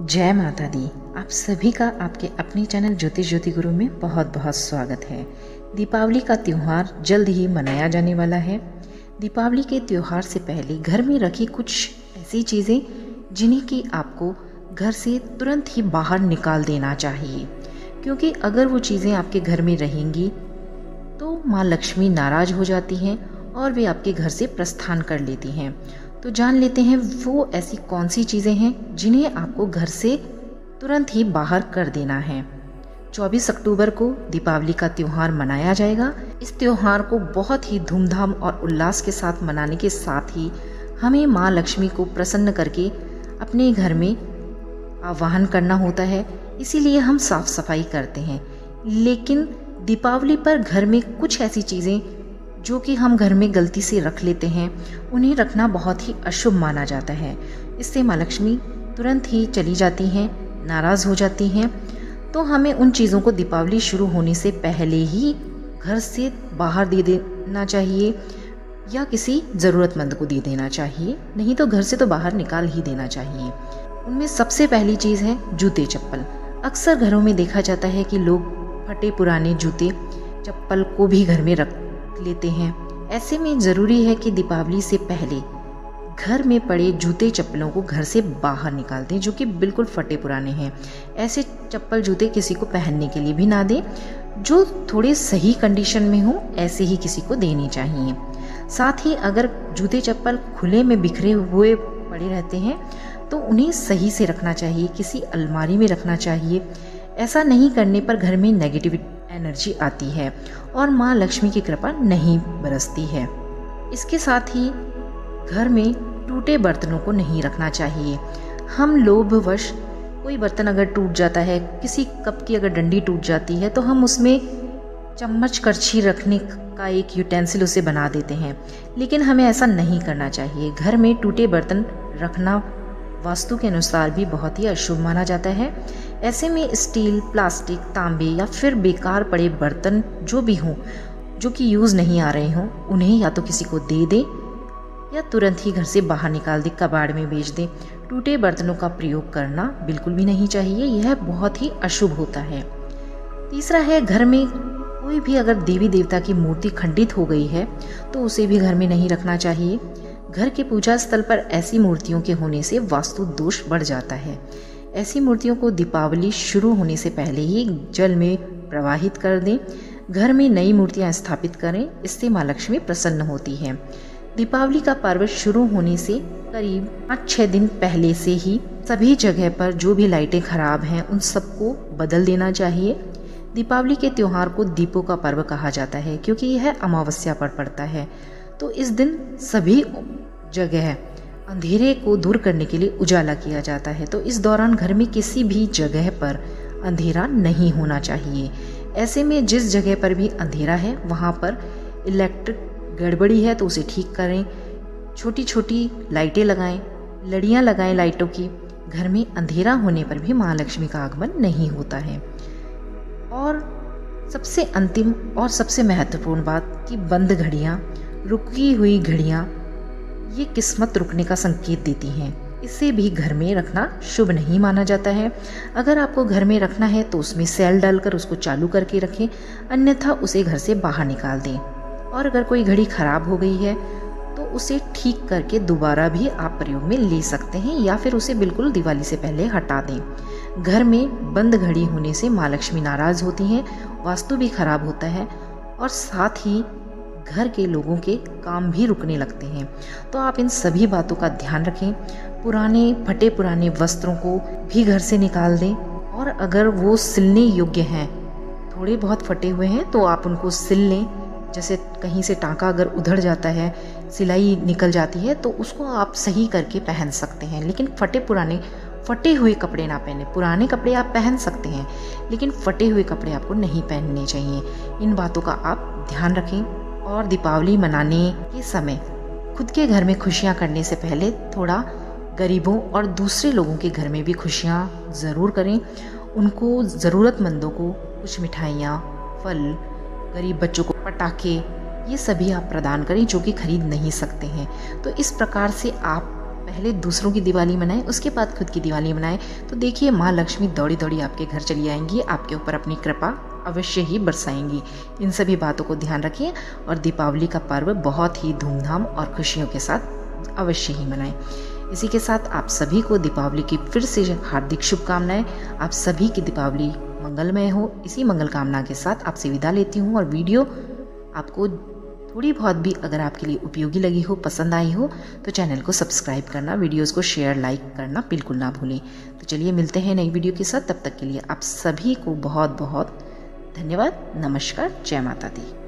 जय माता दी। आप सभी का आपके अपने चैनल ज्योतिष ज्योति गुरु में बहुत बहुत स्वागत है। दीपावली का त्यौहार जल्द ही मनाया जाने वाला है। दीपावली के त्यौहार से पहले घर में रखी कुछ ऐसी चीज़ें जिन्हें कि आपको घर से तुरंत ही बाहर निकाल देना चाहिए, क्योंकि अगर वो चीज़ें आपके घर में रहेंगी तो माँ लक्ष्मी नाराज हो जाती हैं और वे आपके घर से प्रस्थान कर लेती हैं। तो जान लेते हैं वो ऐसी कौन सी चीज़ें हैं जिन्हें आपको घर से तुरंत ही बाहर कर देना है। 24 अक्टूबर को दीपावली का त्यौहार मनाया जाएगा। इस त्यौहार को बहुत ही धूमधाम और उल्लास के साथ मनाने के साथ ही हमें माँ लक्ष्मी को प्रसन्न करके अपने घर में आवाहन करना होता है, इसीलिए हम साफ सफाई करते हैं। लेकिन दीपावली पर घर में कुछ ऐसी चीज़ें जो कि हम घर में गलती से रख लेते हैं, उन्हें रखना बहुत ही अशुभ माना जाता है। इससे माँ लक्ष्मी तुरंत ही चली जाती हैं, नाराज़ हो जाती हैं। तो हमें उन चीज़ों को दीपावली शुरू होने से पहले ही घर से बाहर दे देना चाहिए या किसी ज़रूरतमंद को दे देना चाहिए, नहीं तो घर से तो बाहर निकाल ही देना चाहिए। उनमें सबसे पहली चीज़ है जूते चप्पल। अक्सर घरों में देखा जाता है कि लोग फटे पुराने जूते चप्पल को भी घर में रख लेते हैं। ऐसे में ज़रूरी है कि दीपावली से पहले घर में पड़े जूते चप्पलों को घर से बाहर निकाल दें जो कि बिल्कुल फटे पुराने हैं। ऐसे चप्पल जूते किसी को पहनने के लिए भी ना दें। जो थोड़े सही कंडीशन में हो ऐसे ही किसी को देनी चाहिए। साथ ही अगर जूते चप्पल खुले में बिखरे हुए पड़े रहते हैं तो उन्हें सही से रखना चाहिए, किसी अलमारी में रखना चाहिए। ऐसा नहीं करने पर घर में नेगेटिव एनर्जी आती है और माँ लक्ष्मी की कृपा नहीं बरसती है। इसके साथ ही घर में टूटे बर्तनों को नहीं रखना चाहिए। हम लोभवश कोई बर्तन अगर टूट जाता है, किसी कप की अगर डंडी टूट जाती है, तो हम उसमें चम्मच करछी रखने का एक यूटेंसिल उसे बना देते हैं, लेकिन हमें ऐसा नहीं करना चाहिए। घर में टूटे बर्तन रखना वास्तु के अनुसार भी बहुत ही अशुभ माना जाता है। ऐसे में स्टील, प्लास्टिक, तांबे या फिर बेकार पड़े बर्तन जो भी हों, जो कि यूज़ नहीं आ रहे हों, उन्हें या तो किसी को दे दें या तुरंत ही घर से बाहर निकाल दें, कबाड़ में बेच दें। टूटे बर्तनों का प्रयोग करना बिल्कुल भी नहीं चाहिए, यह बहुत ही अशुभ होता है। तीसरा है, घर में कोई भी अगर देवी देवता की मूर्ति खंडित हो गई है तो उसे भी घर में नहीं रखना चाहिए। घर के पूजा स्थल पर ऐसी मूर्तियों के होने से वास्तु दोष बढ़ जाता है। ऐसी मूर्तियों को दीपावली शुरू होने से पहले ही जल में प्रवाहित कर दें। घर में नई मूर्तियां स्थापित करें, इससे माँ लक्ष्मी प्रसन्न होती है। दीपावली का पर्व शुरू होने से करीब 5-6 दिन पहले से ही सभी जगह पर जो भी लाइटें खराब हैं उन सबको बदल देना चाहिए। दीपावली के त्योहार को दीपों का पर्व कहा जाता है क्योंकि यह अमावस्या पर पड़ता है। तो इस दिन सभी जगह अंधेरे को दूर करने के लिए उजाला किया जाता है। तो इस दौरान घर में किसी भी जगह पर अंधेरा नहीं होना चाहिए। ऐसे में जिस जगह पर भी अंधेरा है वहाँ पर इलेक्ट्रिक गड़बड़ी है तो उसे ठीक करें। छोटी छोटी लाइटें लगाएं, लड़ियाँ लगाएं लाइटों की। घर में अंधेरा होने पर भी माँ लक्ष्मी का आगमन नहीं होता है। और सबसे अंतिम और सबसे महत्वपूर्ण बात कि बंद घड़ियाँ, रुकी हुई घड़ियाँ ये किस्मत रुकने का संकेत देती हैं। इसे भी घर में रखना शुभ नहीं माना जाता है। अगर आपको घर में रखना है तो उसमें सेल डालकर उसको चालू करके रखें, अन्यथा उसे घर से बाहर निकाल दें। और अगर कोई घड़ी खराब हो गई है तो उसे ठीक करके दोबारा भी आप प्रयोग में ले सकते हैं या फिर उसे बिल्कुल दिवाली से पहले हटा दें। घर में बंद घड़ी होने से माँ लक्ष्मी नाराज होती हैं, वास्तु भी खराब होता है और साथ ही घर के लोगों के काम भी रुकने लगते हैं। तो आप इन सभी बातों का ध्यान रखें। पुराने फटे पुराने वस्त्रों को भी घर से निकाल दें और अगर वो सिलने योग्य हैं, थोड़े बहुत फटे हुए हैं तो आप उनको सिल लें। जैसे कहीं से टाँका अगर उधड़ जाता है, सिलाई निकल जाती है तो उसको आप सही करके पहन सकते हैं, लेकिन फटे हुए कपड़े ना पहने। पुराने कपड़े आप पहन सकते हैं लेकिन फटे हुए कपड़े आपको नहीं पहनने चाहिए। इन बातों का आप ध्यान रखें। और दीपावली मनाने के समय खुद के घर में खुशियाँ करने से पहले थोड़ा गरीबों और दूसरे लोगों के घर में भी खुशियाँ ज़रूर करें। उनको ज़रूरतमंदों को कुछ मिठाइयाँ, फल, गरीब बच्चों को पटाखे, ये सभी आप प्रदान करें जो कि खरीद नहीं सकते हैं। तो इस प्रकार से आप पहले दूसरों की दिवाली मनाएं, उसके बाद खुद की दिवाली मनाएं, तो देखिए माँ लक्ष्मी दौड़ी दौड़ी आपके घर चली आएंगी, आपके ऊपर अपनी कृपा अवश्य ही बरसाएंगी। इन सभी बातों को ध्यान रखिए और दीपावली का पर्व बहुत ही धूमधाम और खुशियों के साथ अवश्य ही मनाएं। इसी के साथ आप सभी को दीपावली की फिर से हार्दिक शुभकामनाएं। आप सभी की दीपावली मंगलमय हो। इसी मंगल कामना के साथ आपसे विदा लेती हूँ और वीडियो आपको थोड़ी बहुत भी अगर आपके लिए उपयोगी लगी हो, पसंद आई हो, तो चैनल को सब्सक्राइब करना, वीडियोस को शेयर लाइक करना बिल्कुल ना भूलें। तो चलिए मिलते हैं नई वीडियो के साथ। तब तक के लिए आप सभी को बहुत बहुत धन्यवाद। नमस्कार। जय माता दी।